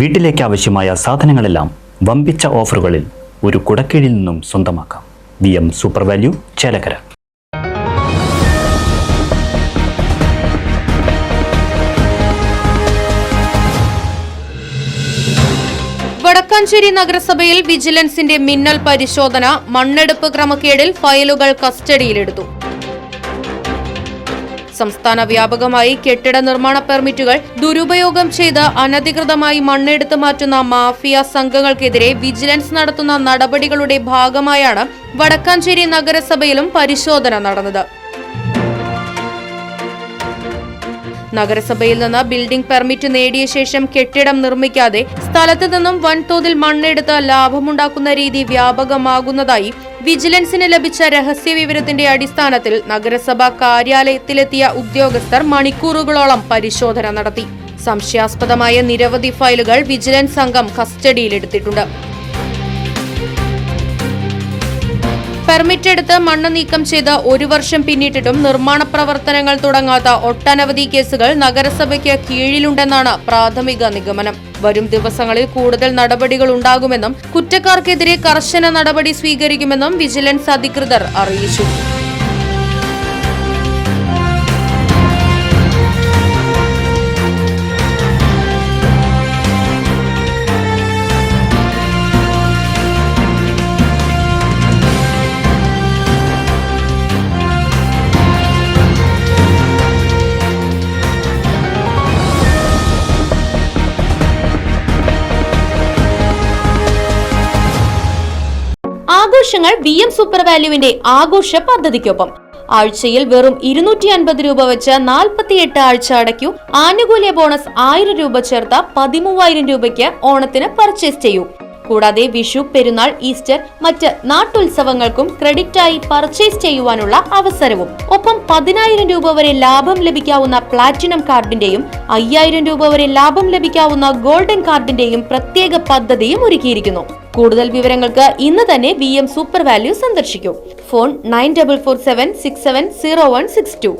വീട്ടിലേക്ക് ആവശ്യമായ സാധനങ്ങളെല്ലാം വമ്പിച്ച ഓഫറുകളിൽ ഒരു കുടക്കീഴിൽ നിന്നും സ്വന്തമാക്കാം. VM super value, Chelakkara. Vadakkanchery നഗരസഭയിൽ വിജിലൻസിന്റെ മിന്നൽ പരിശോധന. മണ്ണെടുപ്പ് ക്രമക്കേടിൽ ഫയലുകൾ കസ്റ്റഡിയിലെടുത്തു. സംസ്ഥാന വ്യാപകമായി കെട്ടിട നിർമ്മാണ പെർമിറ്റുകൾ ദുരുപയോഗം ചെയ്ത് അനധികൃതമായി മണ്ണെടുത്ത് മാറ്റുന്ന മാഫിയ സംഘങ്ങൾക്കെതിരെ വിജിലൻസ് നടത്തുന്ന നടപടികളുടെ ഭാഗമായാണ് വടക്കാഞ്ചേരി നഗരസഭയിലും പരിശോധന നടന്നത്. നഗരസഭയിൽ നിന്ന് ബിൽഡിംഗ് പെർമിറ്റ് നേടിയ ശേഷം കെട്ടിടം നിർമ്മിക്കാതെ സ്ഥലത്ത് നിന്നും വൻതോതിൽ മണ്ണെടുത്ത് ലാഭമുണ്ടാക്കുന്ന രീതി വ്യാപകമാകുന്നതായി വിജിലൻസിന് ലഭിച്ച രഹസ്യ വിവരത്തിന്റെ അടിസ്ഥാനത്തിൽ നഗരസഭാ കാര്യാലയത്തിലെത്തിയ ഉദ്യോഗസ്ഥർ മണിക്കൂറുകളോളം പരിശോധന നടത്തി. സംശയാസ്പദമായ നിരവധി ഫയലുകൾ വിജിലൻസ് സംഘം കസ്റ്റഡിയിലെടുത്തിട്ടുണ്ട്. പെർമിറ്റ് എടുത്ത് മണ്ണ് നീക്കം ചെയ്ത് 1 വർഷം പിന്നിട്ടിട്ടും നിർമ്മാണ പ്രവർത്തനങ്ങൾ തുടങ്ങാത്ത ഒട്ടനവധി കേസുകൾ നഗരസഭയ്ക്ക് കീഴിലുണ്ടെന്നാണ് പ്രാഥമിക നിഗമനം. വരും ദിവസങ്ങളിൽ കൂടുതൽ നടപടികൾ ഉണ്ടാകുമെന്നും കുറ്റക്കാർക്കെതിരെ കർശന നടപടി സ്വീകരിക്കുമെന്നും വിജിലൻസ് അധികൃതർ അറിയിച്ചു. ആഘോഷങ്ങൾ VM സൂപ്പർ വാല്യൂവിന്റെ ആഘോഷ പദ്ധതിക്കൊപ്പം. ആഴ്ചയിൽ വെറും 250 രൂപ വെച്ച് 48 ആഴ്ച അടയ്ക്കൂ. ആനുകൂല്യ ബോണസ് 1000 രൂപ ചേർത്ത 13000 രൂപയ്ക്ക് ഓണത്തിന് പർച്ചേസ് ചെയ്യൂ. കൂടാതെ വിഷു, പെരുന്നാൾ, ഈസ്റ്റർ, മറ്റ് നാട്ടുത്സവങ്ങൾക്കും ക്രെഡിറ്റായി പർച്ചേസ് ചെയ്യുവാനുള്ള അവസരവും. ഒപ്പം 10000 രൂപ വരെ ലാഭം ലഭിക്കാവുന്ന പ്ലാറ്റിനം കാർഡിന്റെയും 5000 രൂപ വരെ ലാഭം ലഭിക്കാവുന്ന ഗോൾഡൻ കാർഡിന്റെയും പ്രത്യേക പദ്ധതിയും ഒരുക്കിയിരിക്കുന്നു. കൂടുതൽ വിവരങ്ങൾക്ക് ഇന്ന് തന്നെ VM സൂപ്പർ വാല്യൂ സന്ദർശിക്കൂ. ഫോൺ 9447670162.